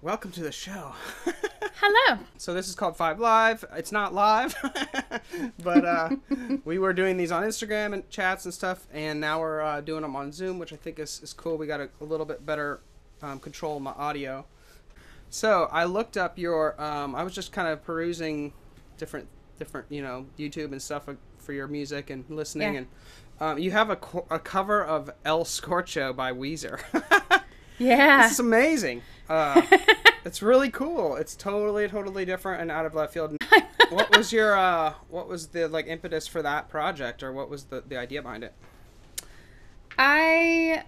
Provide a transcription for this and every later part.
Welcome to the show. Hello. So this is called Five Live. It's not live, but we were doing these on Instagram and chats and stuff, and now we're doing them on Zoom, which I think is cool. We got a little bit better control of my audio. So I looked up your, I was just kind of perusing different YouTube and stuff for your music and listening, and you have a cover of El Scorcho by Weezer. Yeah. This is amazing. It's really cool. It's totally different and out of left field. What was the impetus for that project, or what was the idea behind it? I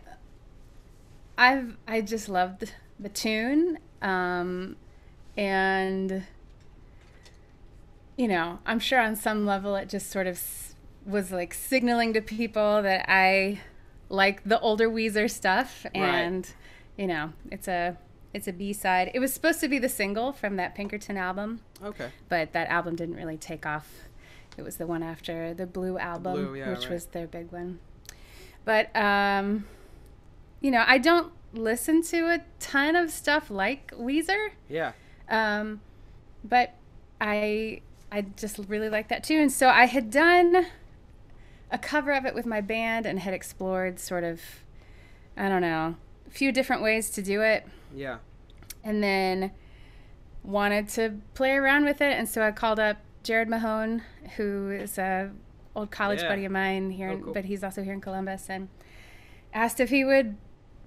just loved the tune, and I'm sure on some level it just sort of was like signaling to people that I like the older Weezer stuff, and right. It's a B-side. It was supposed to be the single from that Pinkerton album. Okay. But that album didn't really take off. It was the one after the Blue album, which was their big one. But, I don't listen to a ton of stuff like Weezer. Yeah. But I just really like that tune. So I had done a cover of it with my band and had explored sort of, a few different ways to do it. Yeah. And then wanted to play around with it. And so I called up Jared Mahone, who is a old college buddy of mine here, cool. But he's also here in Columbus, and asked if he would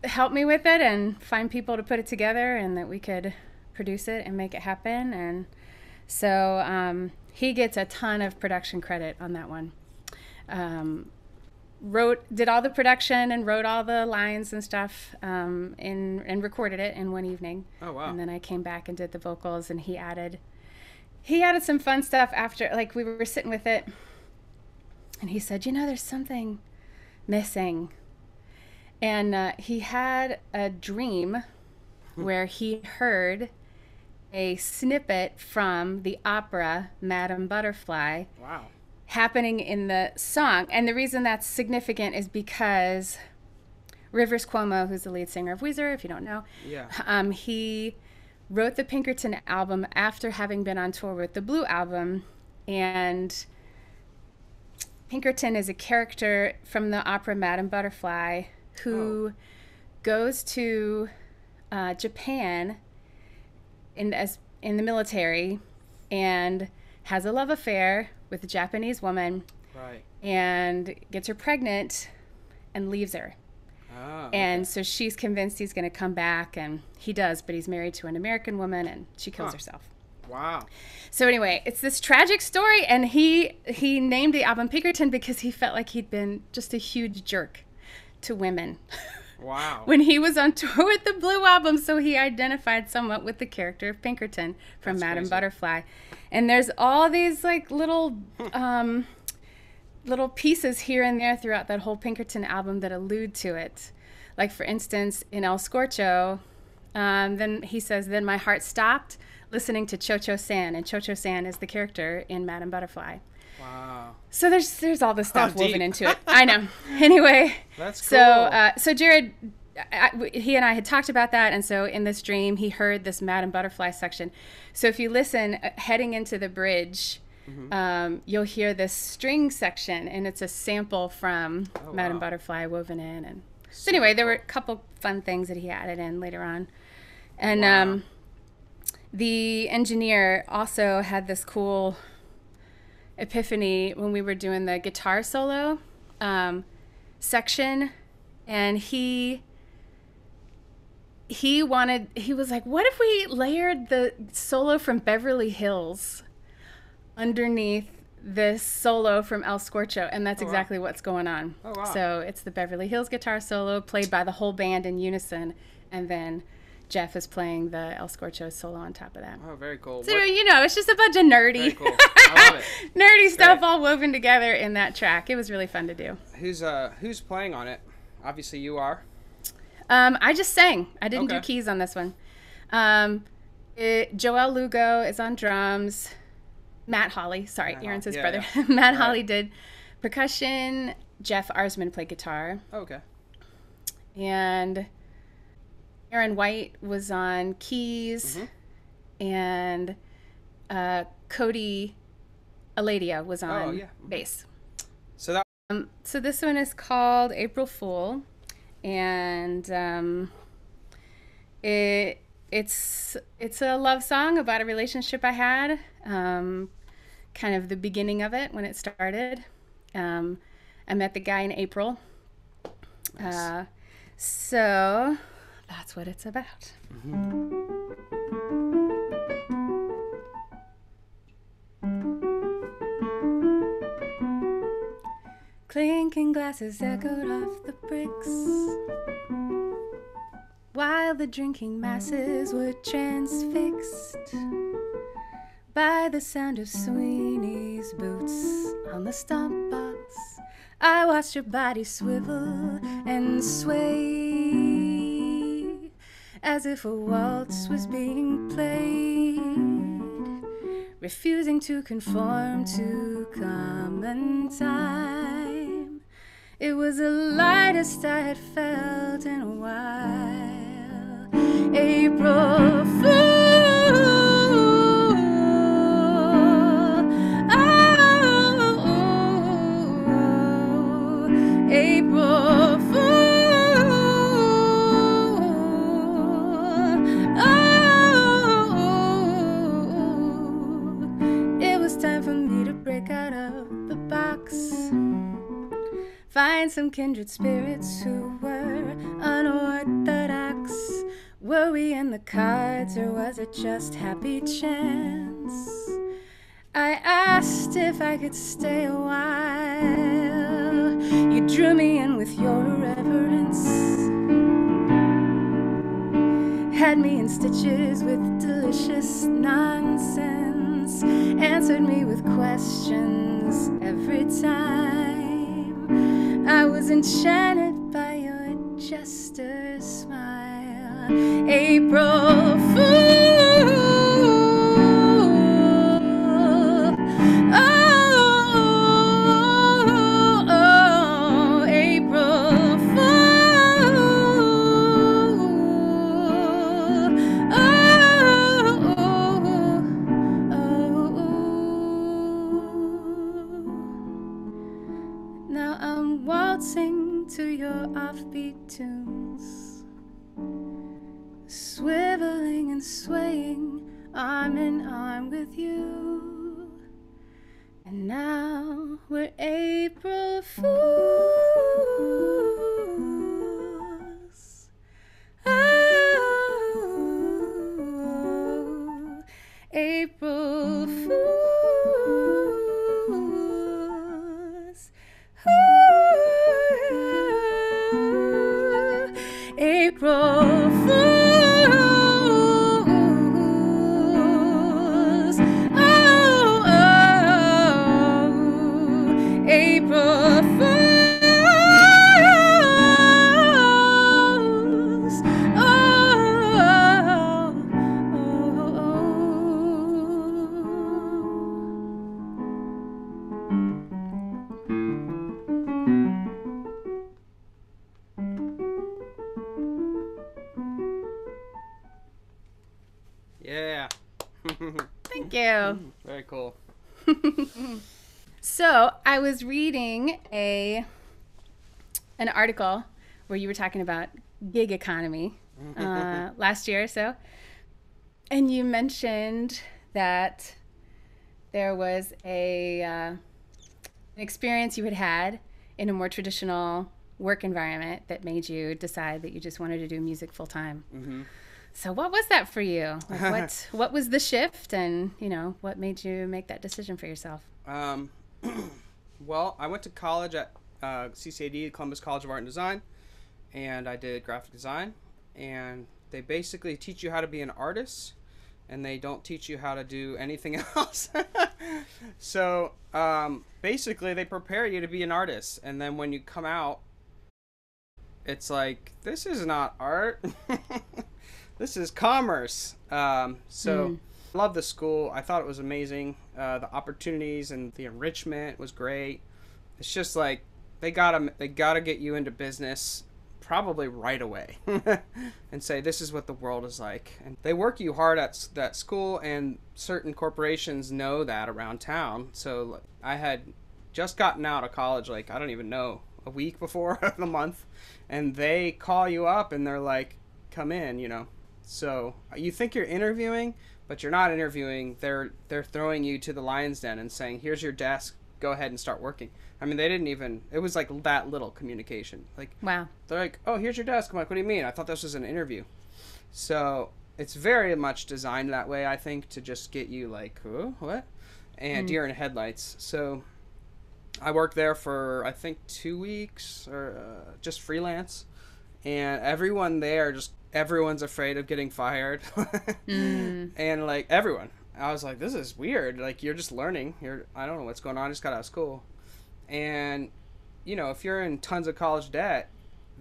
help me with it and find people to put it together and that we could produce it and make it happen. And so he gets a ton of production credit on that one. Did all the production and wrote all the lines and stuff, and recorded it in one evening. Oh wow! And then I came back and did the vocals, and he added some fun stuff after. Like, we were sitting with it, and he said, "There's something missing," and he had a dream where he heard a snippet from the opera Madame Butterfly. Wow. Happening in the song. And the reason that's significant is because Rivers Cuomo, who's the lead singer of Weezer, if you don't know, he wrote the Pinkerton album after having been on tour with the Blue album. And Pinkerton is a character from the opera Madame Butterfly who goes to Japan in the military and has a love affair with a Japanese woman, right, and gets her pregnant and leaves her. Oh, and so she's convinced he's going to come back, and he does, but he's married to an American woman, and she kills herself. Wow. So anyway, it's this tragic story, and he named the album Pinkerton because he felt like he'd been just a huge jerk to women. Wow. When he was on tour with the Blue album, so he identified somewhat with the character of Pinkerton from Madame Butterfly. And there's all these like little pieces here and there throughout that whole Pinkerton album that allude to it. Like, for instance, in El Scorcho, then he says, "Then my heart stopped listening to Cho-Cho San," and Cho-Cho San is the character in Madame Butterfly. Wow. So there's all this stuff woven into it. I know. Anyway. That's cool. So Jared, he and I had talked about that, and so in this dream, he heard this Madame Butterfly section. So if you listen, heading into the bridge, you'll hear this string section, and it's a sample from Madame Butterfly woven in. And so anyway, there were a couple fun things that he added in later on. And the engineer also had this cool epiphany when we were doing the guitar solo section, and he was like, what if we layered the solo from Beverly Hills underneath this solo from El Scorcho? And that's exactly what's going on. Oh, wow. So it's the Beverly Hills guitar solo played by the whole band in unison, and then Jeff is playing the El Scorcho solo on top of that. Oh, very cool. So, it's just a bunch of nerdy, very cool. I love it. nerdy stuff all woven together in that track. It was really fun to do. Who's playing on it? Obviously you are. I just sang. I didn't do keys on this one. Joel Lugo is on drums. Matt Hawley, Aaron's his brother. Yeah. Matt Hawley did percussion. Jeff Arsman played guitar. Oh, okay. And Aaron White was on keys, and Cody Aladia was on bass. So that. So this one is called April Fool, and it's a love song about a relationship I had, kind of the beginning of it when it started. I met the guy in April. Nice. So that's what it's about. Clinking glasses echoed off the bricks, while the drinking masses were transfixed by the sound of Sweeney's boots on the stomp box. I watched your body swivel and sway as if a waltz was being played, refusing to conform to common time. It was the lightest I had felt in a while. April Fool. April Fool. Oh, it was time for me to break out of the box, find some kindred spirits who were unorthodox. Were we in the cards, or was it just happy chance? I asked if I could stay a while. You drew me in with your irreverence, had me in stitches with delicious nonsense, answered me with questions every time. I was enchanted by your jester smile. April Fool. To your offbeat tunes, swiveling and swaying arm in arm with you. And now we're April Fools. Oh, April Fools. April Fools. Oh, oh, April Fools. Oh, Yeah. Thank you. Very cool. So I was reading an article where you were talking about gig economy last year or so, and you mentioned that there was an experience you had in a more traditional work environment that made you decide that you just wanted to do music full time. Mm-hmm. So what was that for you? Like what was the shift, and what made you make that decision for yourself? Well, I went to college at CCAD, Columbus College of Art and Design, and I did graphic design, and they basically teach you how to be an artist, and they don't teach you how to do anything else. So basically they prepare you to be an artist, and then when you come out, it's like, this is not art. This is commerce. I love the school. I thought it was amazing. The opportunities and the enrichment was great. It's just like they gotta get you into business probably right away and say, this is what the world is like. And they work you hard at that school, and certain corporations know that around town. So I had just gotten out of college, like, I don't even know, a week before the month, and they call you up and they're like, come in, you know. So you think you're interviewing, but you're not interviewing. They're throwing you to the lion's den and saying, here's your desk, go ahead and start working. I mean, they didn't even, it was like that little communication. Like, wow. They're like, oh, here's your desk. I'm like, what do you mean? I thought this was an interview. So it's very much designed that way, I think, to just get you like, oh, what? And deer in headlights. So I worked there for, I think, 2 weeks, or just freelance. And everyone there, everyone's afraid of getting fired. And like everyone. I was like, this is weird. Like, you're just learning. I don't know what's going on. I just got out of school. And, you know, if you're in tons of college debt,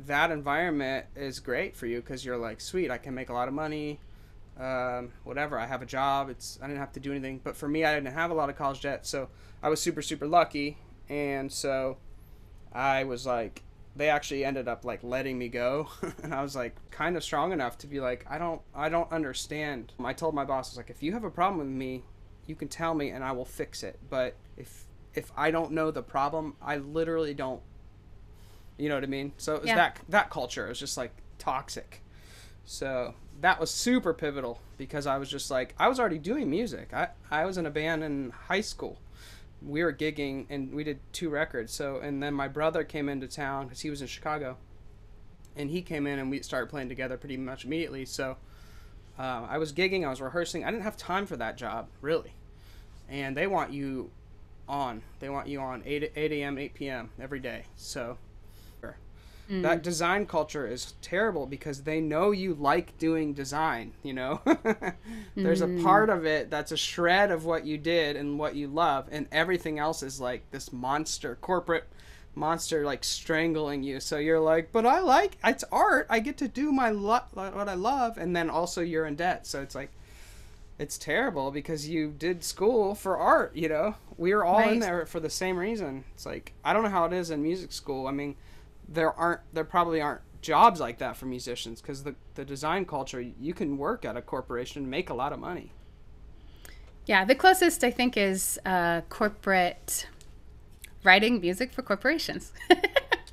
that environment is great for you, because you're like, sweet, I can make a lot of money. Whatever, I have a job. I didn't have to do anything. But for me, I didn't have a lot of college debt, so I was super, super lucky. And so I was like, they actually ended up like letting me go. And I was like kind of strong enough to be like, I don't understand. I told my boss, I was like, if you have a problem with me, you can tell me and I will fix it. But if I don't know the problem, I literally don't, you know what I mean? So it was that culture. It was just like toxic. So that was super pivotal, because I was just like, I was already doing music. I was in a band in high school. We were gigging and we did 2 records. So, and then my brother came into town because he was in Chicago, and he came in and we started playing together pretty much immediately. So I was gigging, I was rehearsing. I didn't have time for that job, really. And they want you on 8 a.m., 8 p.m. every day. So that design culture is terrible, because they know you like doing design, you know. There's a part of it that's a shred of what you did and what you love, and everything else is like this corporate monster like strangling you. So you're like, but it's art, I get to do what I love, and then also you're in debt. So it's like, it's terrible, because you did school for art, you know. We were all in there for the same reason. It's like, I don't know how it is in music school. I mean, there probably aren't jobs like that for musicians, because the design culture, you can work at a corporation and make a lot of money. Yeah, the closest I think is corporate writing music for corporations.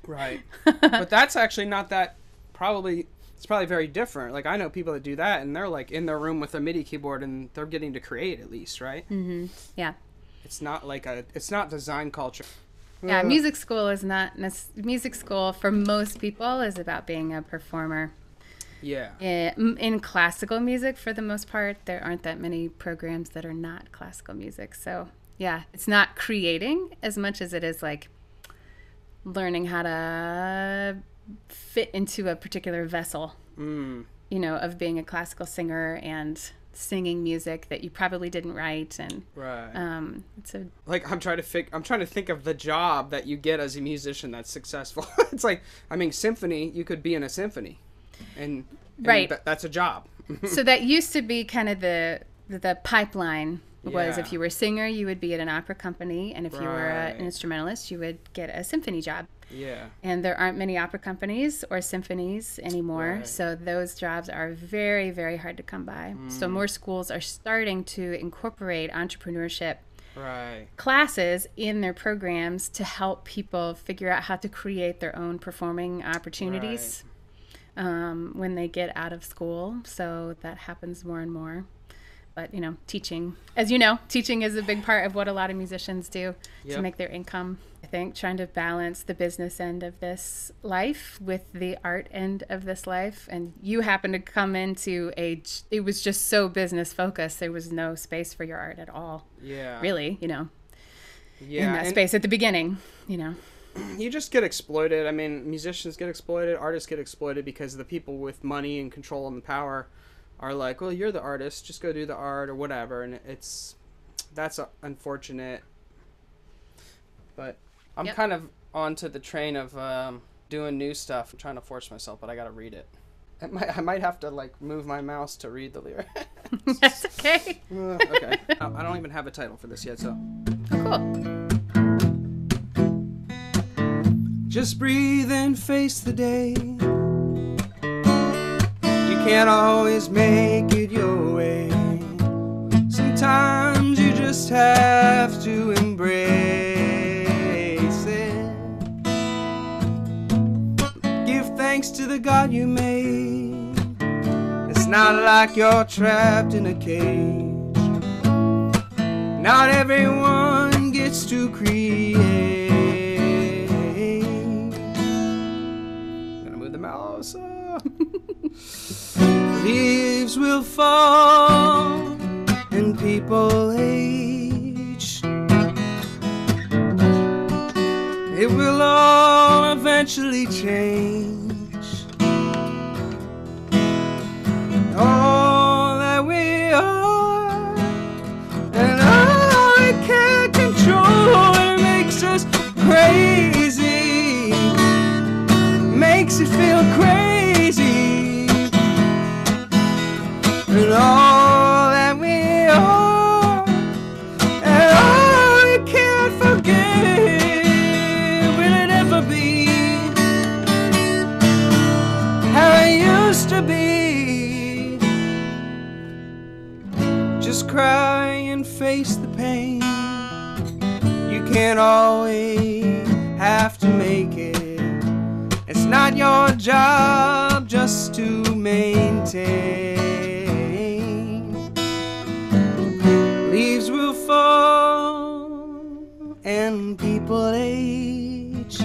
Right. But that's actually not that, it's probably very different. Like, I know people that do that, and they're like in their room with a MIDI keyboard, and they're getting to create, at least, right? Yeah. It's not like it's not design culture. Yeah, music school is not music school for most people is about being a performer. Yeah. In classical music, for the most part, there aren't that many programs that are not classical music. So, yeah, it's not creating as much as it is like learning how to fit into a particular vessel, you know, of being a classical singer and singing music that you probably didn't write. And it's like, I'm trying to think of the job that you get as a musician that's successful. It's like, I mean, symphony, you could be in a symphony, and that's a job. So that used to be kind of the pipeline. Was if you were a singer, you would be at an opera company, and if you were an instrumentalist, you would get a symphony job. Yeah. And there aren't many opera companies or symphonies anymore, so those jobs are very, very hard to come by. So more schools are starting to incorporate entrepreneurship classes in their programs to help people figure out how to create their own performing opportunities when they get out of school. So that happens more and more. But, you know, teaching, as you know, teaching is a big part of what a lot of musicians do to make their income. I think trying to balance the business end of this life with the art end of this life. And you happen to come into it was just so business focused. There was no space for your art at all. Yeah. Really, you know, in that space at the beginning, you know. You just get exploited. I mean, musicians get exploited, artists get exploited, because the people with money and control and power are like, well, you're the artist, just go do the art or whatever. And that's unfortunate. But I'm kind of onto the train of doing new stuff. I'm trying to force myself, but I got to read it. I might have to like move my mouse to read the lyrics. That's okay. Okay. I don't even have a title for this yet, so. Cool. Just breathe and face the day. You can't always make it your way. Sometimes you just have to embrace it. Give thanks to the God you made. It's not like you're trapped in a cage. Not everyone gets to create. I'm gonna move the mouse. Leaves will fall and people age. It will all eventually change. All that we are and all we can't control, it makes us crazy, makes it feel crazy. And all that we are and all we can't forget, will it ever be how it used to be? Just cry and face the pain. You can't always have to make it. It's not your job just to maintain. Leaves will fall and people age.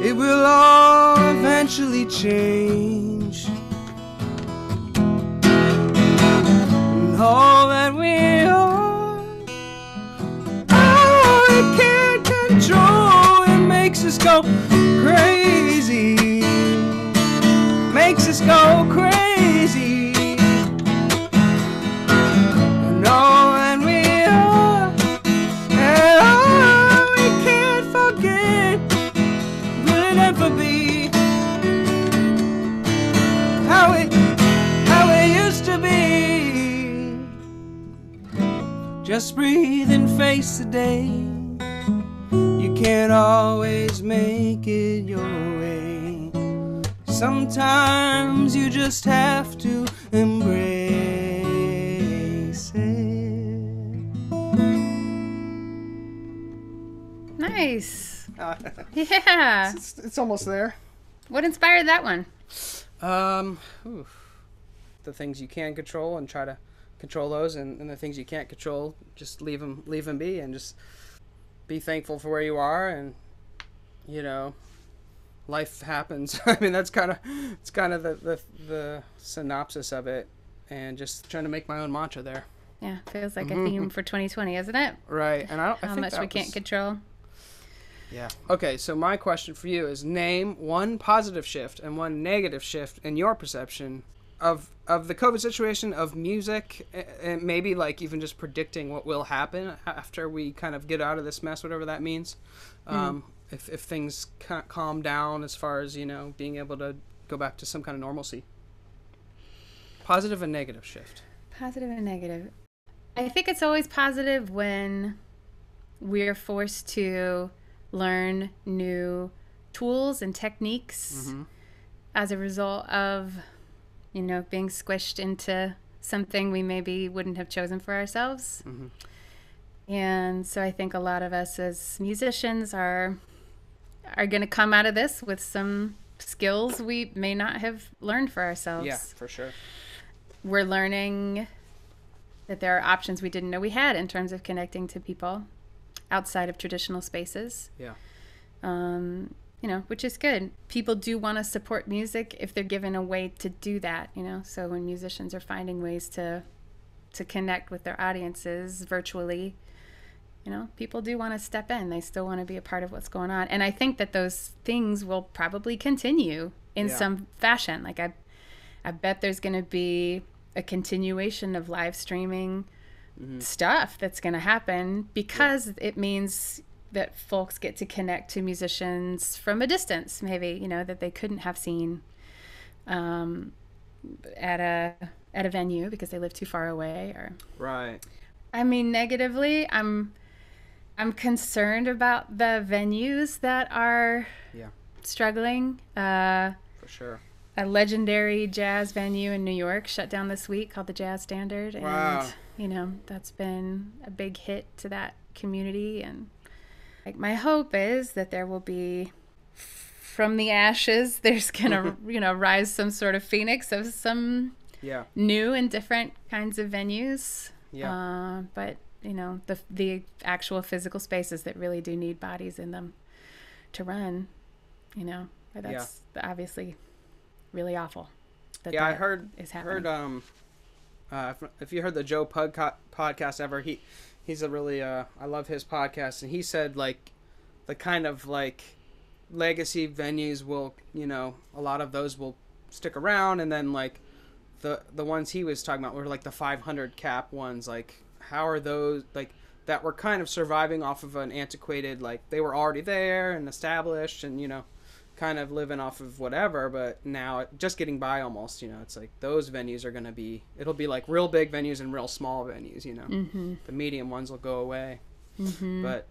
It will all eventually change. And all that we are, all we can't control, it makes us go crazy, makes us go crazy. And all that we are and all we can't forget, will it ever be how it used to be? Just breathe and face the day. You can't always make it your way. Sometimes you just have to embrace it. Nice. Yeah. It's almost there. What inspired that one? The things you can control and try to control those, and the things you can't control, just leave them be, and just be thankful for where you are, and life happens. I mean, it's kind of the synopsis of it, and just trying to make my own mantra there. Yeah, feels like a theme for 2020, isn't it? Right, and I How think much we can't control. Yeah. Okay, so my question for you is, name one positive shift and one negative shift in your perception of the COVID situation, of music, and maybe like even just predicting what will happen after we kind of get out of this mess, whatever that means. If things calm down as far as, being able to go back to some kind of normalcy. Positive and negative shift. Positive and negative. I think it's always positive when we're forced to learn new tools and techniques as a result of, being squished into something we maybe wouldn't have chosen for ourselves. And so I think a lot of us as musicians are going to come out of this with some skills we may not have learned for ourselves. Yeah, for sure. We're learning that there are options we didn't know we had in terms of connecting to people outside of traditional spaces. Yeah. Which is good. People do want to support music if they're given a way to do that, So when musicians are finding ways to connect with their audiences virtually, people do want to step in. They still want to be a part of what's going on. And I think that those things will probably continue in some fashion. Like I bet there's going to be a continuation of live streaming stuff that's going to happen because it means that folks get to connect to musicians from a distance, maybe, that they couldn't have seen at a venue because they live too far away. Or right. I mean, negatively, I'm I'm concerned about the venues that are struggling. For sure. A legendary jazz venue in New York shut down this week called the Jazz Standard. Wow. And, you know, that's been a big hit to that community. And like, my hope is that there will be, from the ashes, there's going to, you know, rise some sort of phoenix of some new and different kinds of venues. Yeah. But, you know, the actual physical spaces that really do need bodies in them to run, you know, that's obviously really awful. I heard is happening. If you heard the Joe podcast ever, he's a really I love his podcast, and he said like the kind of like legacy venues will, you know, a lot of those will stick around, and then like the ones he was talking about were like the 500 cap ones. Like, how are those, like, that were kind of surviving off of an antiquated, like, they were already there and established and, you know, kind of living off of whatever, but now just getting by almost, you know. It's like those venues are going to be, it'll be like real big venues and real small venues, you know. Mm-hmm. The medium ones will go away. Mm-hmm. But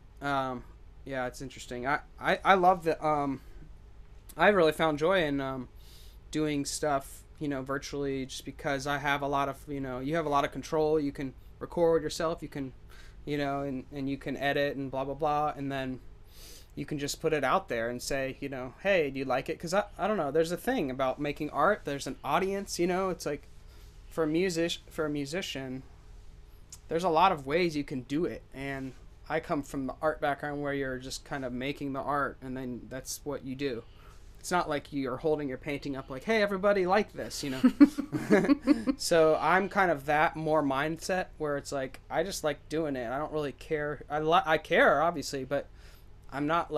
yeah, it's interesting. I love that. I really found joy in doing stuff, you know, virtually, just because I have a lot of, you know, you have a lot of control. You can record yourself, you can, you know, and you can edit and blah blah blah, and then you can just put it out there and say, you know, hey, do you like it? Because I don't know, there's a thing about making art, there's an audience, you know. It's like for a musician, there's a lot of ways you can do it, and I come from the art background where you're just kind of making the art, and then that's what you do. It's not like you're holding your painting up like, hey, everybody like this, you know. So I'm kind of that more mindset where it's like, I just like doing it. I don't really care. I care, obviously, but I'm not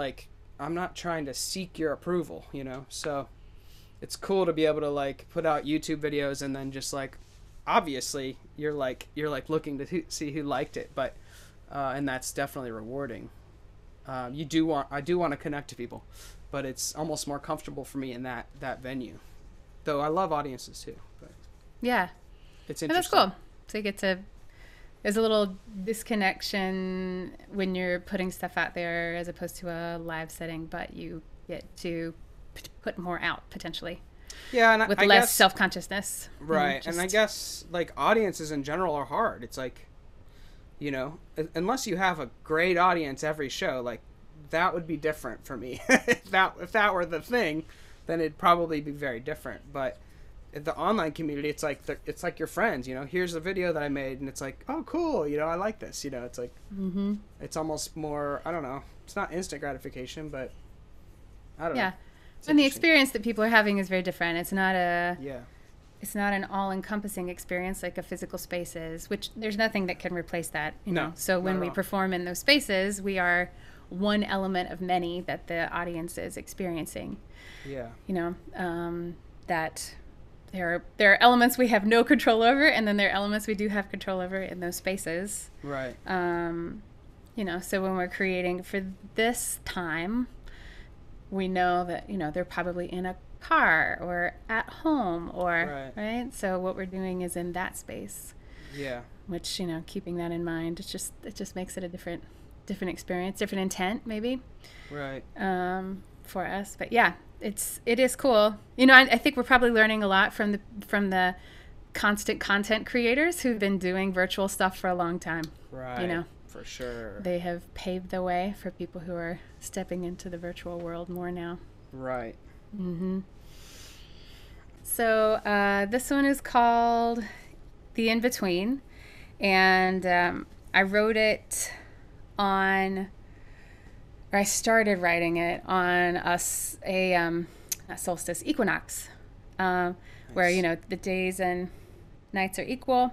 trying to seek your approval, you know. So it's cool to be able to like put out YouTube videos, and then just like, obviously you're like looking to see who liked it, but and that's definitely rewarding. I do want to connect to people, but it's almost more comfortable for me in that venue, though I love audiences too. But yeah, it's interesting. And that's cool. So you get to, there's a little disconnection when you're putting stuff out there as opposed to a live setting, but you get to put more out potentially. Yeah, and with I less guess, self-consciousness. Right, and I guess like audiences in general are hard. It's like, you know, unless you have a great audience every show, like that would be different for me. If that were the thing, then it'd probably be very different. But the online community, it's like your friends, you know. Here's a video that I made, and it's like, oh, cool, you know, I like this, you know. It's like, it's almost more, I don't know, it's not instant gratification, but I don't know. And the experience that people are having is very different. It's not it's not an all-encompassing experience like a physical space is, which there's nothing that can replace that, you know. So when we perform in those spaces, we are one element of many that the audience is experiencing. Yeah. You know, that there are elements we have no control over, and then there are elements we do have control over in those spaces. Right. You know, so when we're creating for this time, we know that, you know, they're probably in a car or at home or right. So what we're doing is in that space. Yeah. Which, you know, keeping that in mind, it just makes it a different experience, different intent maybe. Right. For us, but yeah, it is cool. You know, I think we're probably learning a lot from the constant content creators who've been doing virtual stuff for a long time. Right. You know. For sure. They have paved the way for people who are stepping into the virtual world more now. Right. Mm-hmm. So this one is called The In-Between, and I wrote it I started writing it on a solstice equinox, nice. Where, you know, the days and nights are equal.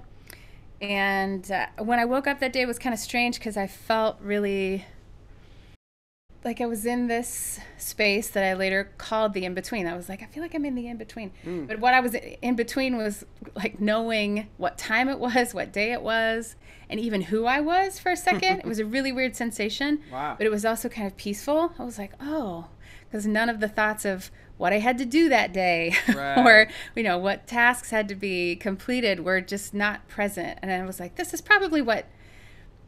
And when I woke up that day, it was kind of strange because I felt really like I was in this space that I later called the in-between. I was like, I feel like I'm in the in-between. But what I was in between was like knowing what time it was, what day it was, and even who I was for a second. It was a really weird sensation. Wow. But it was also kind of peaceful. I was like, oh, because none of the thoughts of what I had to do that day right. or, you know, what tasks had to be completed were just not present. And I was like, this is probably what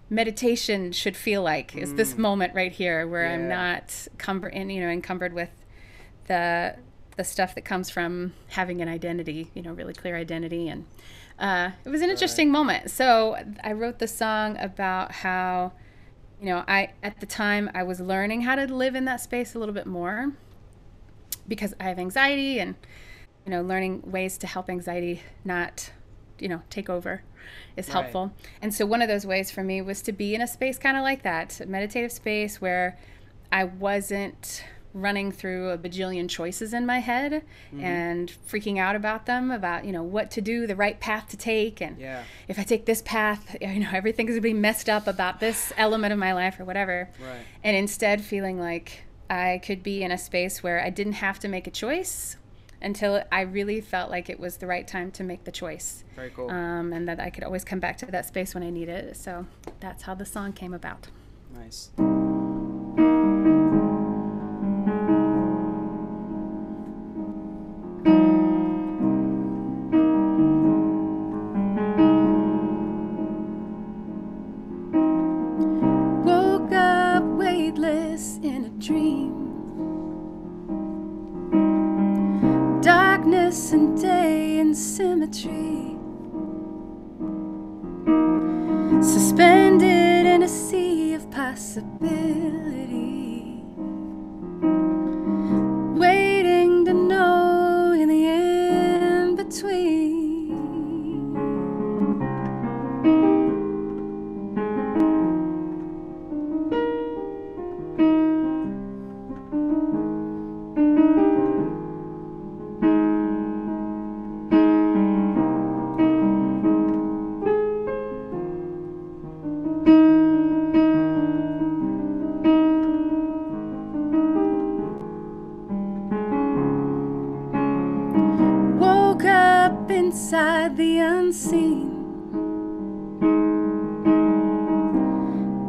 meditation should feel like, is this moment right here where Yeah. I'm not encumbered with the stuff that comes from having an identity, really clear identity. And it was an interesting moment. So I wrote the song about how, at the time I was learning how to live in that space a little bit more because I have anxiety, and, learning ways to help anxiety not, take over is helpful. Right. And so one of those ways for me was to be in a space kind of like that, a meditative space where I wasn't running through a bajillion choices in my head and freaking out about them, about, what to do, the right path to take. And if I take this path, everything's going to be messed up about this element of my life or whatever. Right. And instead feeling like I could be in a space where I didn't have to make a choice until I really felt like it was the right time to make the choice. Very cool. And that I could always come back to that space when I need it. So that's how the song came about. Nice. Woke up weightless in a dream. Darkness and day and symmetry. Suspended in a sea of possibility. Waiting to know in the in-between. Inside the unseen.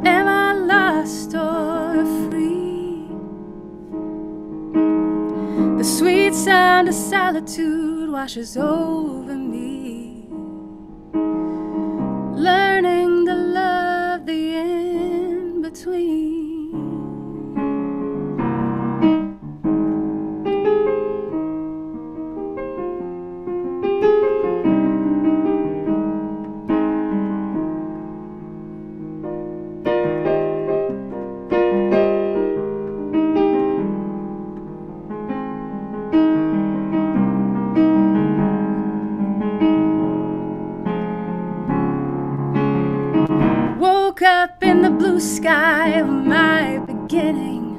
Am I lost or free? The sweet sound of solitude washes over me. Learning to love the in-between. Up in the blue sky of my beginning.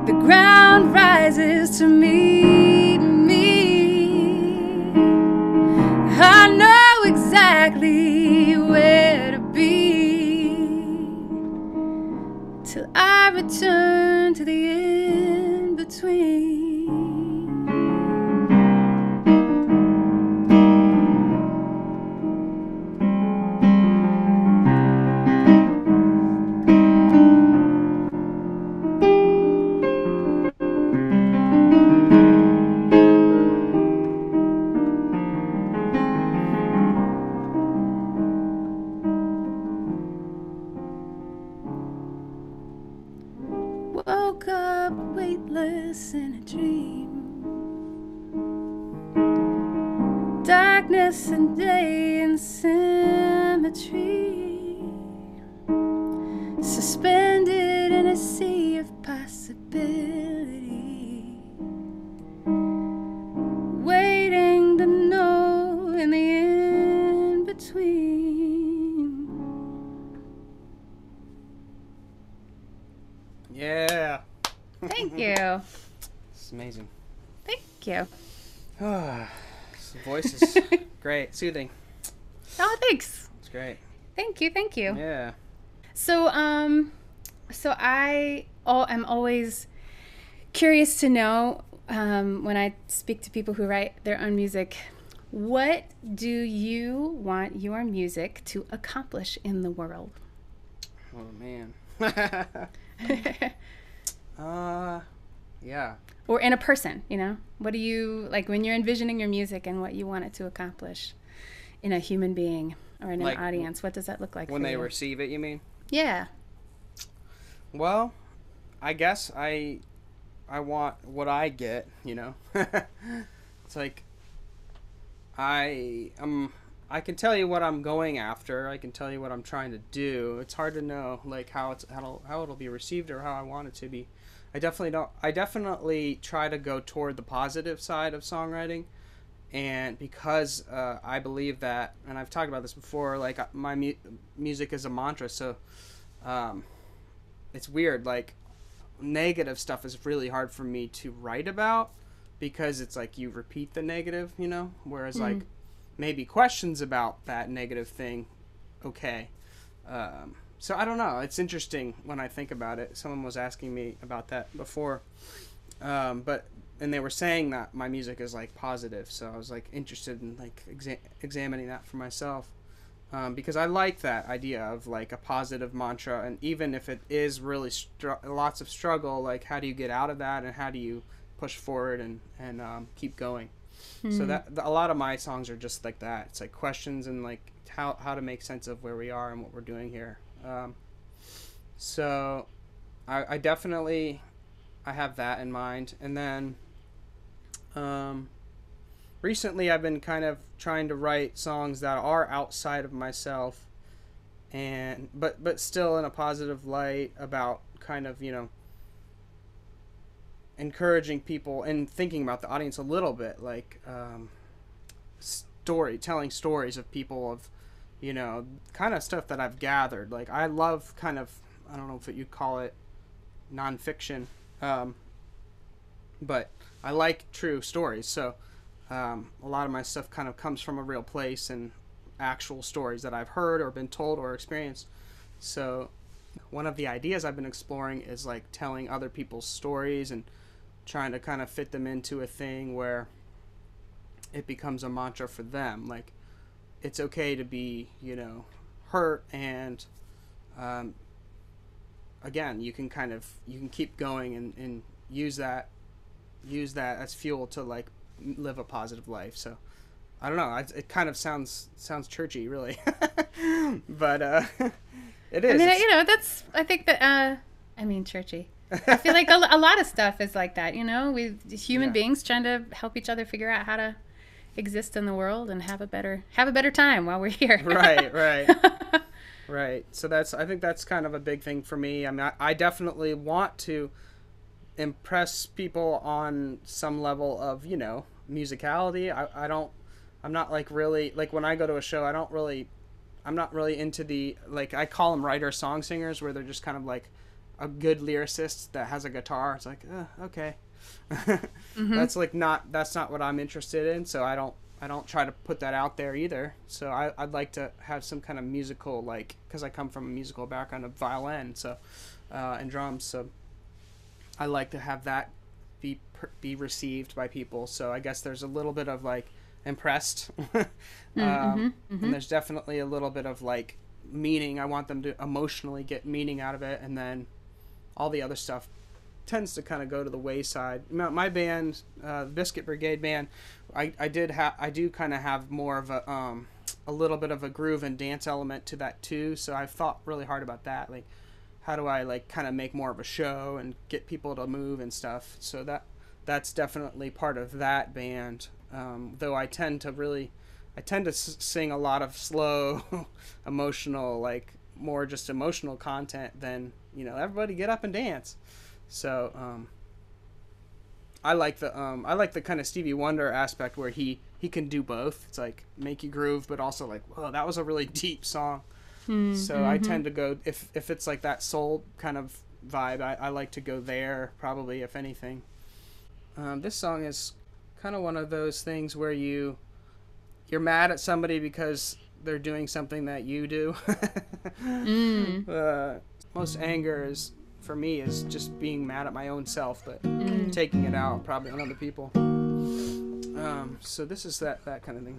The ground rises to meet me. I know exactly where to be till I return to the in-between. Woke up weightless in a dream. Darkness and day and symmetry. Suspended in a sea of possibility. Waiting to know in the in-between. Yeah. Thank you. It's amazing. Thank you. The voice is great. Soothing. Oh, thanks. It's great. Thank you. Thank you. Yeah. So, I am always curious to know, when I speak to people who write their own music, what do you want your music to accomplish in the world? Oh, man. Yeah. Or in a person, What do you, like when you're envisioning your music and what you want it to accomplish in a human being? or in an audience? What does that look like when for they you? receive it, you mean? Yeah. Well, I guess I want what I get, you know. It's like I can tell you what I'm going after. I can tell you what I'm trying to do. It's hard to know like how it'll be received or how I want it to be. I definitely try to go toward the positive side of songwriting, and because I believe that, and I've talked about this before, like my music is a mantra, so it's weird, like negative stuff is really hard for me to write about because it's like you repeat the negative, you know, whereas like maybe questions about that negative thing, okay. So I don't know, it's interesting when I think about it. Someone was asking me about that before, and they were saying that my music is like positive, so I was like interested in like examining that for myself, because I like that idea of like a positive mantra, and even if it is really lots of struggle, like how do you get out of that and how do you push forward and keep going. So that a lot of my songs are just like that. It's like questions and like how to make sense of where we are and what we're doing here. So I definitely I have that in mind. And then recently I've been kind of trying to write songs that are outside of myself, and but still in a positive light about kind of, you know, encouraging people and thinking about the audience a little bit, like telling stories of people, of, you know, kind of stuff that I've gathered. Like I love kind of, I don't know if you'd call it nonfiction, but I like true stories. So a lot of my stuff kind of comes from a real place and actual stories that I've heard or been told or experienced. So one of the ideas I've been exploring is like telling other people's stories and trying to kind of fit them into a thing where it becomes a mantra for them. Like it's okay to be, you know, hurt, and again, you can keep going and use that as fuel to like live a positive life. So I don't know, it kind of sounds churchy, really. But it is. I mean, you know, I think that churchy. I feel like a lot of stuff is like that, you know, we human beings trying to help each other figure out how to exist in the world and have a better time while we're here. Right. So I think that's kind of a big thing for me. I mean, I definitely want to impress people on some level of, you know, musicality. I'm not like really, like when I go to a show, I'm not really into the, like, I call them writer song singers, where they're just kind of like a good lyricist that has a guitar. It's like, okay. That's not what I'm interested in. So I don't try to put that out there either. So I'd like to have some kind of musical, like, because I come from a musical background of violin, so and drums, so I like to have that be received by people. So I guess there's a little bit of like impressed, and there's definitely a little bit of like meaning. I want them to emotionally get meaning out of it, and then all the other stuff tends to kind of go to the wayside. My band, Biscuit Brigade Band, I do kind of have more of a little bit of a groove and dance element to that too. So I've thought really hard about that. Like, how do I like kind of make more of a show and get people to move and stuff? So that's definitely part of that band. Though I tend to sing a lot of slow, emotional, like more just emotional content than, you know, everybody get up and dance. So I like the kind of Stevie Wonder aspect where he can do both. It's like make you groove, but also like, whoa, that was a really deep song. So I tend to go, if it's like that soul kind of vibe, I like to go there probably, if anything. This song is kind of one of those things where you're mad at somebody because they're doing something that you do. Most anger is, for me, is just being mad at my own self, but taking it out probably on other people. So this is that kind of thing.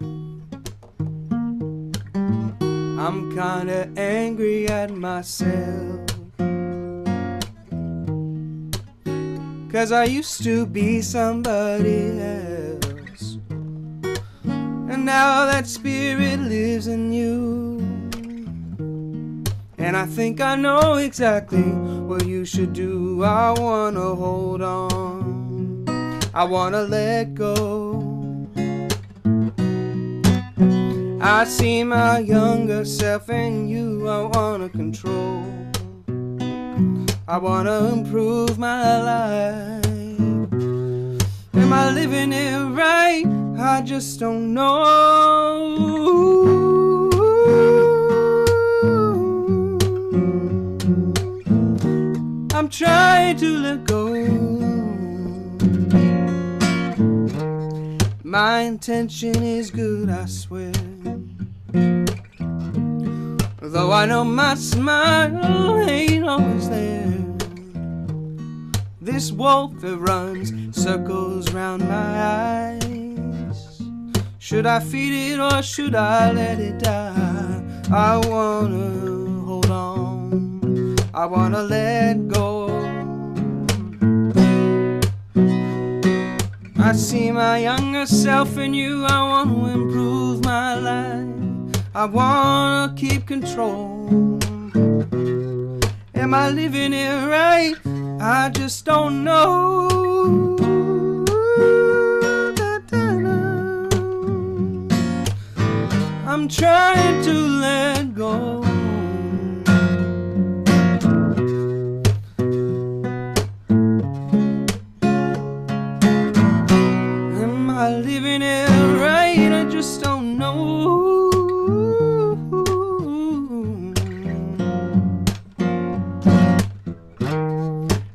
I'm kinda angry at myself, 'cause I used to be somebody else, and now that spirit lives in you. And I think I know exactly what you should do. I wanna hold on, I wanna let go. I see my younger self in you, I wanna control. I wanna improve my life. Am I living it right? I just don't know. I'm trying to let go. My intention is good, I swear. Though I know my smile ain't always there. This wolf, it runs circles round my eyes. Should I feed it or should I let it die? I wanna hold on, I wanna let go. I see my younger self in you, I wanna improve my life. I wanna keep control. Am I living it right? I just don't know. I'm trying to let go. Am I living it right? I just don't know.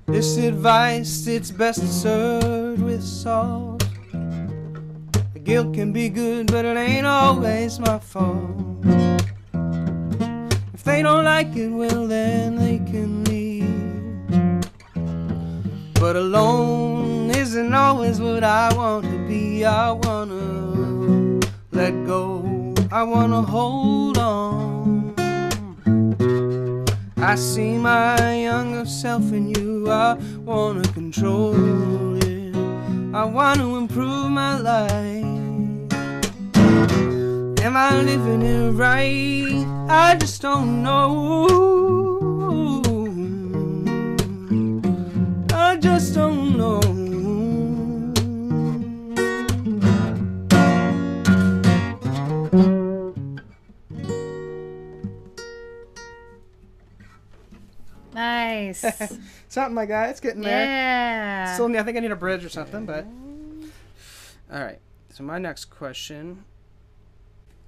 This advice, it's best served with salt. The guilt can be good, but it ain't always my fault. If they don't like it, well then they can leave. But alone isn't always what I want to be. I wanna let go, I wanna hold on. I see my younger self in you, I wanna control it. I wanna improve my life. Am I living it right? I just don't know. I just don't know. Nice. Something like that. It's getting there. Yeah. Still, I think I need a bridge or something, but... All right. So my next question.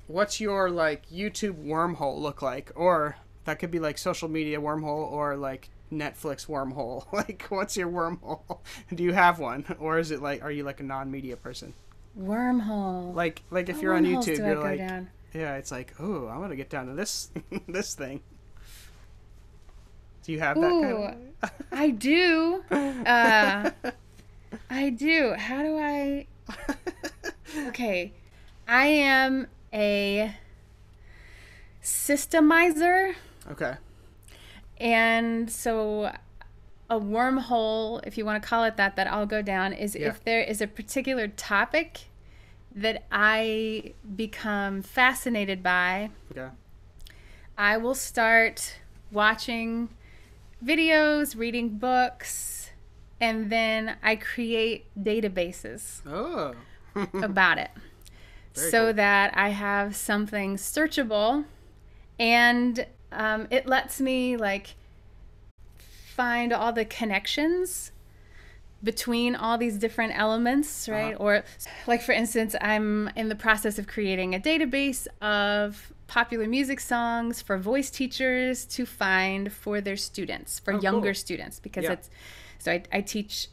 What's your, like, YouTube wormhole look like? Or that could be, like, social media wormhole or, like, Netflix wormhole. Like, what's your wormhole? Do you have one? Or is it, like, are you, like, a non-media person? Wormhole. Like if you're on YouTube, do you're I go like... down? Yeah, it's like, oh, I want to get down to this this thing. Do you have that kind of... I do. I do. How do I... Okay. I am a systemizer. Okay. And so a wormhole, if you want to call it that I'll go down is if there is a particular topic that I become fascinated by. Okay. I will start watching videos, reading books, and then I create databases about it. Very cool. That I have something searchable, and it lets me like find all the connections between all these different elements, right? Or like, for instance, I'm in the process of creating a database of popular music songs for voice teachers to find for their students, for younger students, because it's, so I teach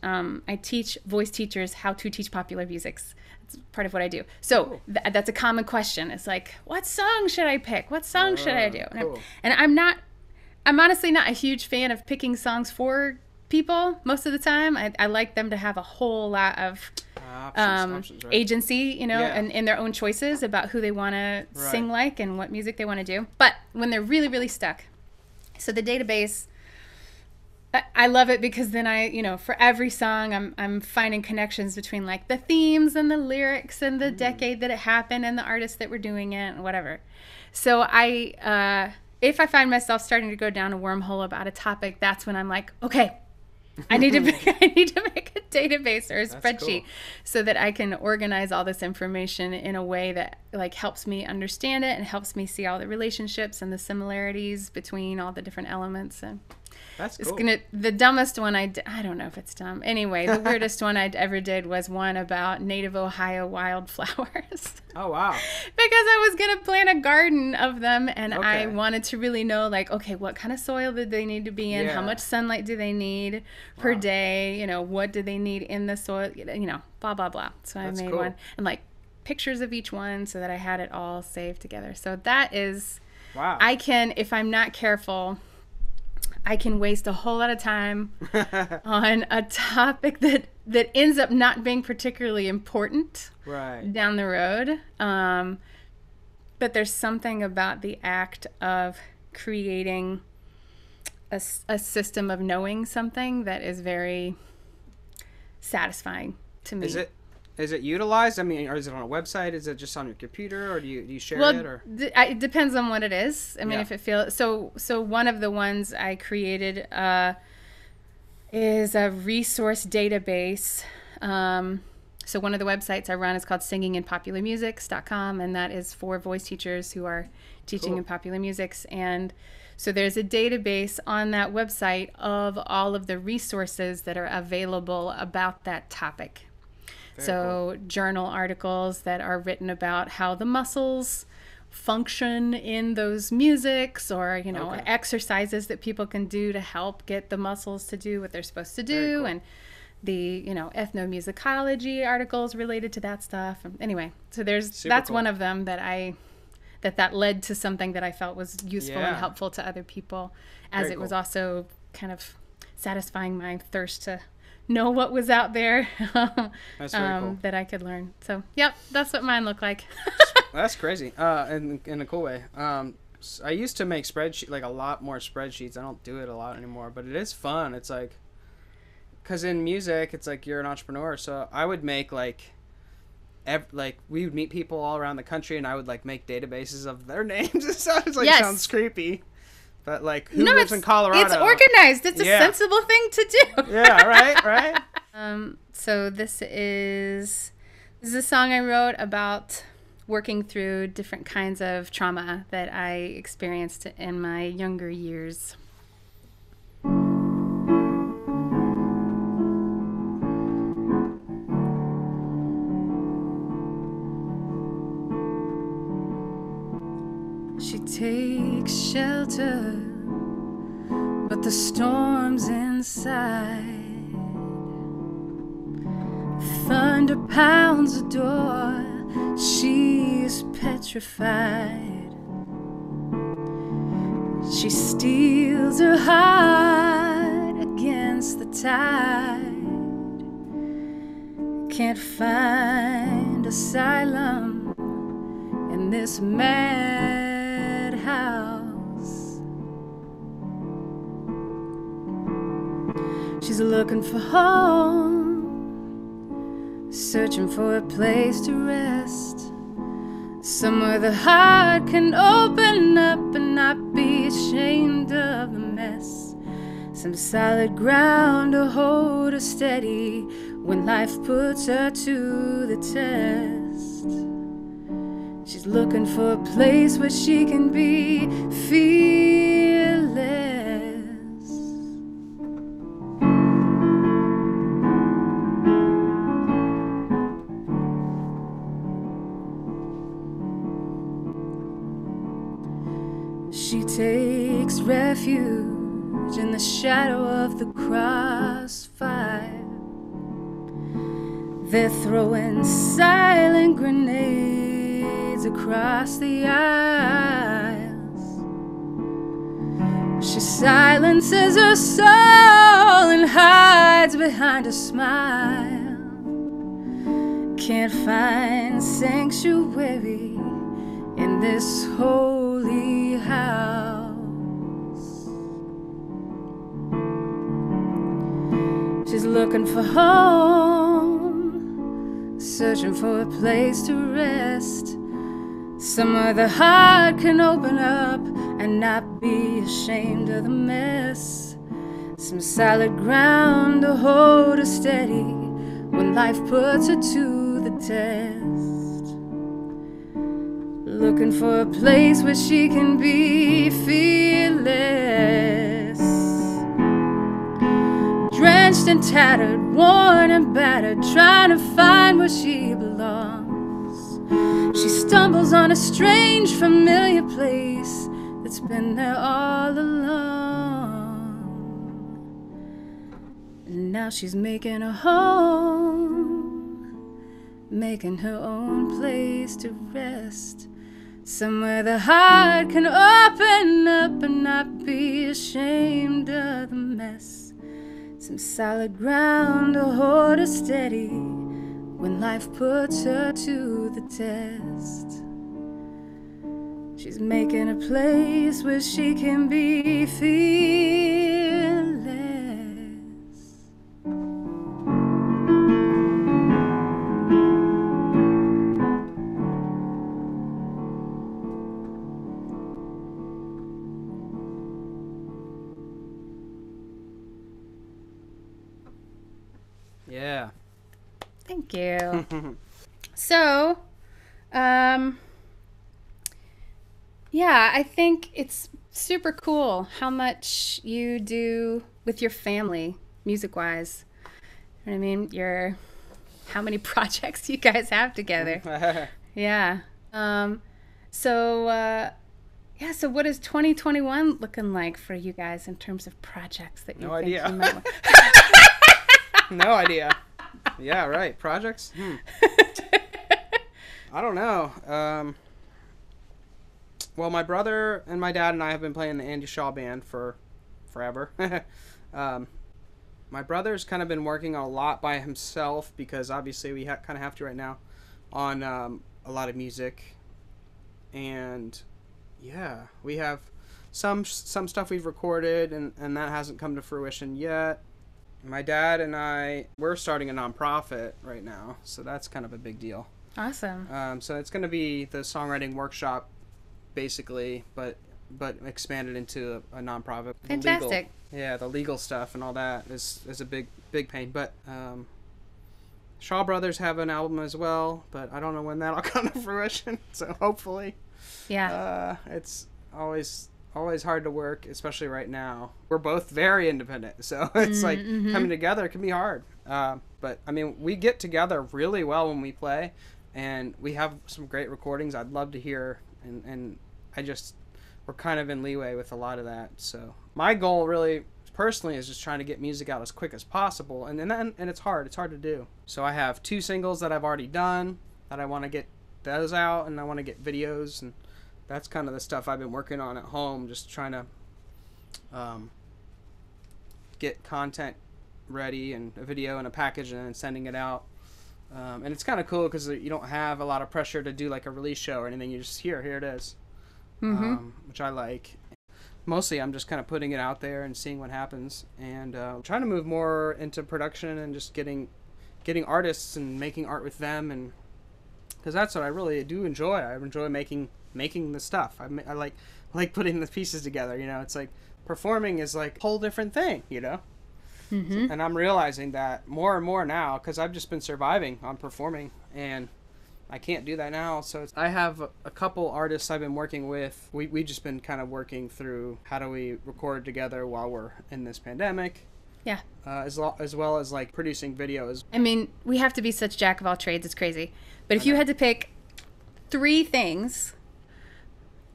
voice teachers how to teach popular music. It's part of what I do. So that's a common question. It's like, what song should I pick? What song should I do? And I'm honestly not a huge fan of picking songs for people most of the time. I like them to have a whole lot of options, right? Agency, and in their own choices about who they want to sing like and what music they want to do. But when they're really, really stuck, so the database, I love it because then for every song, I'm finding connections between like the themes and the lyrics and the decade that it happened and the artists that were doing it and whatever. So I if I find myself starting to go down a wormhole about a topic, that's when I'm like, okay, I need to make a database or a spreadsheet so that I can organize all this information in a way that like helps me understand it and helps me see all the relationships and the similarities between all the different elements. And that's cool. The dumbest one I don't know if it's dumb. Anyway, the weirdest one I ever did was one about native Ohio wildflowers. Oh, wow. Because I was going to plant a garden of them, and I wanted to really know, like, okay, what kind of soil do they need to be in? How much sunlight do they need per day? You know, what do they need in the soil? You know, blah, blah, blah. So I made one, and like pictures of each one so that I had it all saved together. So that is, I can, if I'm not careful, I can waste a whole lot of time on a topic that ends up not being particularly important down the road. But there's something about the act of creating a system of knowing something that is very satisfying to me. Is it utilized? I mean, or is it on a website? Is it just on your computer, or do you share it? Or it depends on what it is. I mean, if it feels so. One of the ones I created is a resource database. So one of the websites I run is called singingandpopularmusics.com, and that is for voice teachers who are teaching in popular musics. And so there's a database on that website of all of the resources that are available about that topic. So journal articles that are written about how the muscles function in those musics, or, you know, exercises that people can do to help get the muscles to do what they're supposed to do. And the, you know, ethnomusicology articles related to that stuff. Anyway, so that's one of them that led to something that I felt was useful and helpful to other people, as it was also kind of satisfying my thirst to know what was out there that I could learn. So, yep, that's what mine looked like. That's crazy, in a cool way. I used to make spreadsheets, like a lot more spreadsheets. I don't do it a lot anymore, but it is fun. It's like, because in music, it's like you're an entrepreneur. So I would make like we would meet people all around the country, and I would like make databases of their names and stuff. It's like sounds creepy. But, like, who lives in Colorado? It's organized. It's a sensible thing to do. Yeah, right? So this is a song I wrote about working through different kinds of trauma that I experienced in my younger years. She takes shelter, but the storm's inside. Thunder pounds the door, she is petrified. She steels her heart against the tide. Can't find asylum in this house. She's looking for home, searching for a place to rest, somewhere the heart can open up and not be ashamed of the mess. Some solid ground to hold her steady when life puts her to the test. She's looking for a place where she can be fearless. She takes refuge in the shadow of the crossfire. They're throwing silent grenades across the aisles. She silences her soul and hides behind a smile. Can't find sanctuary in this holy house. She's looking for home, searching for a place to rest, somewhere the heart can open up and not be ashamed of the mess. Some solid ground to hold her steady when life puts her to the test. Looking for a place where she can be fearless. Drenched and tattered, worn and battered, trying to find where she belongs. She stumbles on a strange, familiar place that's been there all along. And now she's making a home, making her own place to rest. Somewhere the heart can open up and not be ashamed of the mess. Some solid ground to hold her steady when life puts her to the test. She's making a place where she can be fearless. Yeah. Thank you. So, yeah, I think it's super cool how much you do with your family, music-wise. You know what I mean? How many projects you guys have together. Yeah. So what is 2021 looking like for you guys in terms of projects that you think you might want? No idea. Yeah, right. Projects? I don't know. Well, my brother and my dad and I have been playing the Andy Shaw Band for forever. My brother's kind of been working a lot by himself because obviously we kind of have to right now on a lot of music. And yeah, we have some stuff we've recorded and that hasn't come to fruition yet. My dad and we're starting a nonprofit right now, so that's kind of a big deal. Awesome. So it's going to be the Songwriting Workshop, basically, but expanded into a nonprofit. Fantastic. The legal stuff and all that is a big pain. But Shaw Brothers have an album as well, but I don't know when that'll come to fruition. So hopefully. Yeah. It's always hard to work, especially right now. We're both very independent, so it's like coming together can be hard. But I mean, we get together really well when we play, and we have some great recordings I'd love to hear, and we're kind of in leeway with a lot of that. So my goal really personally is just trying to get music out as quick as possible, and it's hard to do. So I have 2 singles that I've already done that I want to get those out, and I want to get videos, and that's kind of the stuff I've been working on at home, just trying to get content ready and a video and a package and then sending it out. And it's kind of cool because you don't have a lot of pressure to do like a release show or anything. You just here it is, which I like. Mostly I'm just kind of putting it out there and seeing what happens, and trying to move more into production and just getting artists and making art with them, and because that's what I really do enjoy. I enjoy making the stuff. I like putting the pieces together, you know. It's like performing is like a whole different thing, you know. And I'm realizing that more and more now because I've just been surviving on performing, and I can't do that now. So I have a couple artists I've been working with. We just been kind of working through how do we record together while we're in this pandemic. Yeah. As well as like producing videos. I mean, we have to be such jack of all trades. It's crazy. But if you had to pick 3 things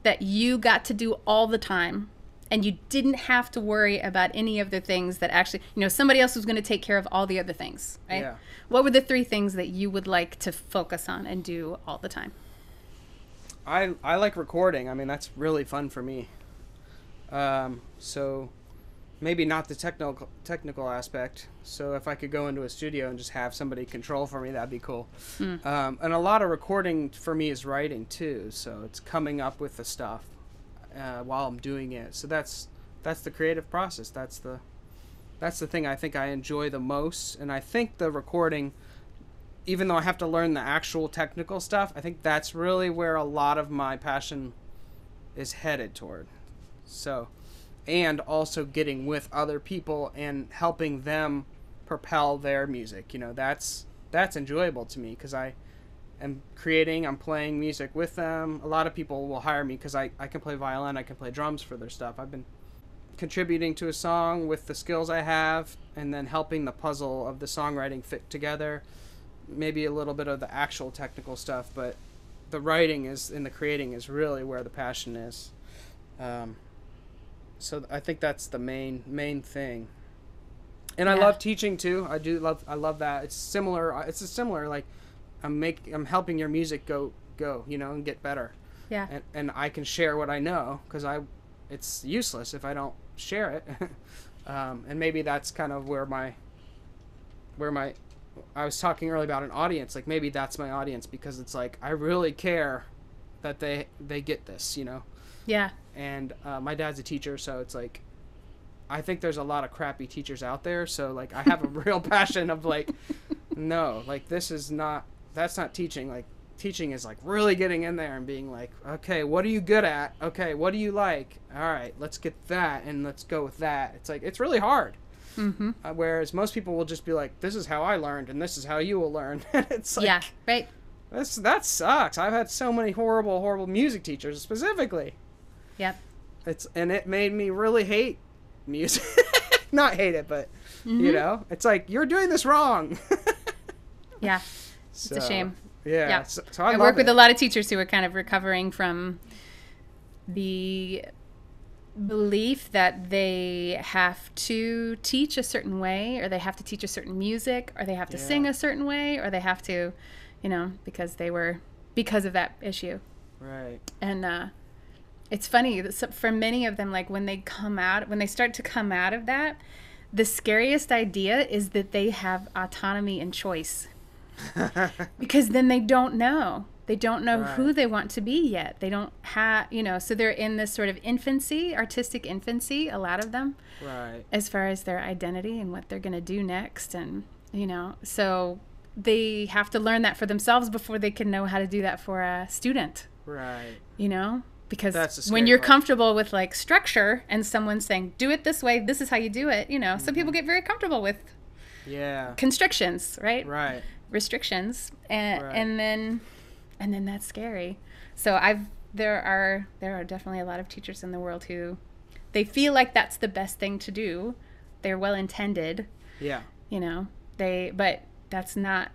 that you got to do all the time, and you didn't have to worry about any of the things that actually, you know, somebody else was going to take care of all the other things, right? Yeah. What were the 3 things that you would like to focus on and do all the time? I like recording. I mean, that's really fun for me. So maybe not the technical aspect. So if I could go into a studio and just have somebody control for me, that'd be cool. And a lot of recording for me is writing too. So it's coming up with the stuff while I'm doing it. So that's the creative process. That's the thing I think I enjoy the most. And I think the recording even though I have to learn the actual technical stuff, I think that's really where a lot of my passion is headed toward. So, and also getting with other people and helping them propel their music. You know, that's enjoyable to me because I'm playing music with them. A lot of people will hire me because I can play violin, I can play drums for their stuff. I've been contributing to a song with the skills I have, and then helping the puzzle of the songwriting fit together. Maybe a little bit of the actual technical stuff, but the writing and the creating is really where the passion is. So I think that's the main thing. And I love teaching too. I love that. It's similar. It's a similar, like, I'm helping your music go, you know, and get better. Yeah. And I can share what I know, because it's useless if I don't share it. And maybe that's kind of where I was talking earlier about an audience. Like, maybe that's my audience, because it's like, I really care that they get this, you know? Yeah. And my dad's a teacher, so it's like, I think there's a lot of crappy teachers out there. So, like, I have a real passion of, like, no, like, that's not teaching. Like, teaching is, like, really getting in there and being like, okay, what are you good at? Okay, what do you like? All right, let's get that, and let's go with that. It's like, it's really hard. Mm-hmm. Whereas most people will just be like, this is how I learned, and this is how you will learn. It's like, yeah, right. That sucks. I've had so many horrible music teachers specifically. Yep. And it made me really hate music. Not hate it, but you know, it's like, you're doing this wrong. Yeah. It's a shame. Yeah. Yeah. So I work with a lot of teachers who are kind of recovering from the belief that they have to teach a certain way, or they have to teach a certain music, or they have to sing a certain way, or they have to, you know, because of that issue. Right. And it's funny for many of them, like, when they start to come out of that, the scariest idea is that they have autonomy and choice. Because then they don't know who they want to be yet. They don't have, you know, so they're in this sort of artistic infancy, a lot of them, right, as far as their identity and what they're going to do next. And, you know, so they have to learn that for themselves before they can know how to do that for a student. Right. You know, because when you're comfortable with, like, structure, and someone's saying, do it this way, this is how you do it, you know, some people get very comfortable with constrictions, right? Right. Restrictions. And then that's scary. So there are definitely a lot of teachers in the world who they feel like that's the best thing to do. They're well intended. Yeah. You know, but that's not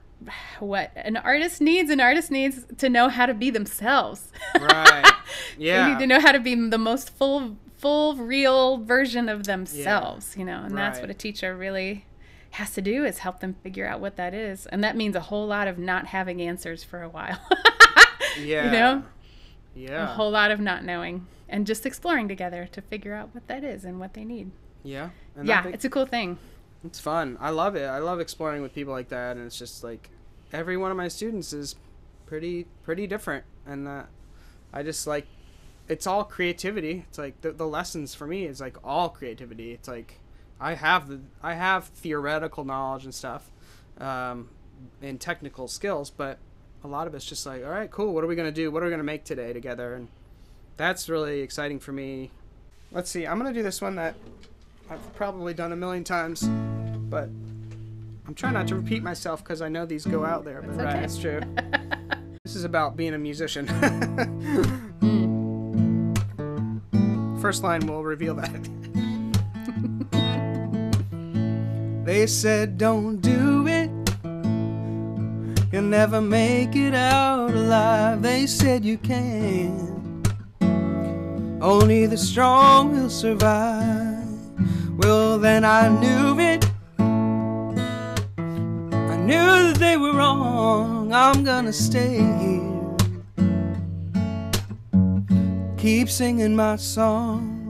what an artist needs. An artist needs to know how to be themselves. Right. Yeah. They need to know how to be the most full real version of themselves, you know, and that's what a teacher really has to do, is help them figure out what that is. And that means a whole lot of not having answers for a while. Yeah. You know? Yeah. A whole lot of not knowing, and just exploring together to figure out what that is and what they need. Yeah. And it's a cool thing. It's fun. I love it. I love exploring with people like that, and it's just like, every one of my students is pretty different, and I just like, it's all creativity. It's like the lessons for me is like all creativity. It's like, I have theoretical knowledge and stuff, and technical skills, but a lot of it's just like, all right, cool, what are we going to do? What are we going to make today together? And that's really exciting for me. Let's see, I'm going to do this one that I've probably done a million times, but I'm trying not to repeat myself because I know these go out there, but right, it's true. This is about being a musician. First line will reveal that. They said, don't do it, you'll never make it out alive. They said you can, only the strong will survive. Well, then I knew it, I knew that they were wrong. I'm gonna stay here, keep singing my song,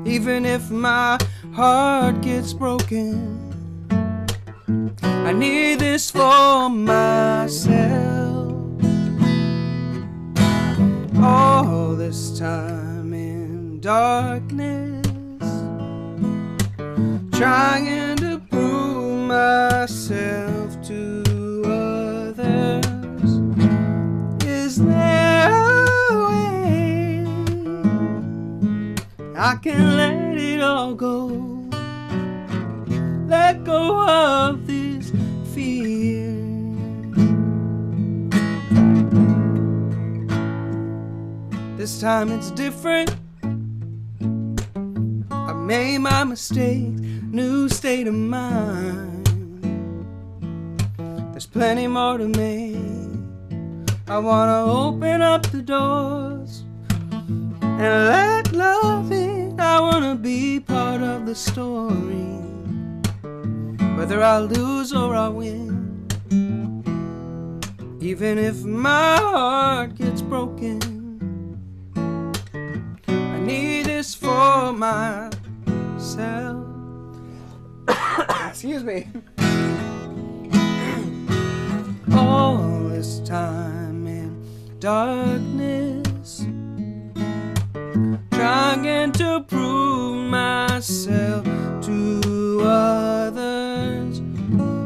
even if my heart gets broken. I need this for myself. All this time in darkness, trying to prove myself to I can let it all go. Let go of this fear. This time it's different. I made my mistake, new state of mind. There's plenty more to make. I wanna open up the doors and let love in. I wanna be part of the story, whether I lose or I win. Even if my heart gets broken, I need this for myself. Excuse me. All this time in darkness, trying to prove myself to others.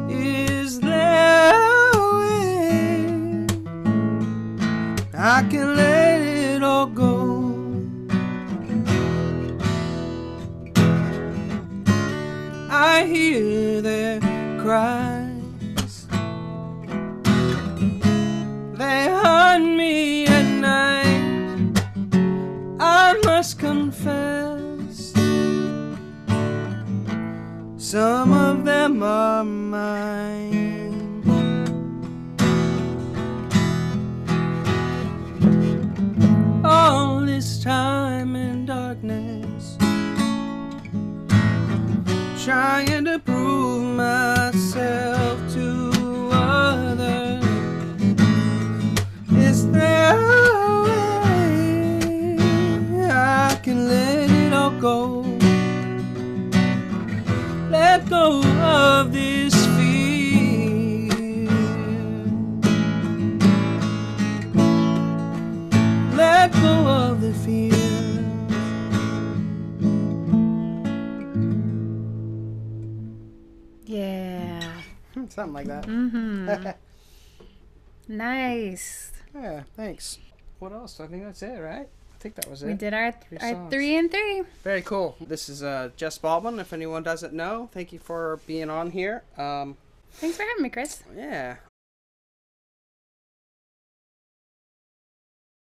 Is there a way I can let it all go? I hear their cries. They haunt me at night. I must confess, some of them are mine. All this time in darkness, trying to prove myself to others. Is there a way I can let it all go? Let go of this fear. Let go of the fear. Yeah. Something like that. Mm-hmm. Nice. Yeah, thanks. What else? I think that's it, right? I think that was it. We did our songs. 3 and 3. Very cool. This is Jess Baldwin. If anyone doesn't know, thank you for being on here. Thanks for having me, Chris. Yeah.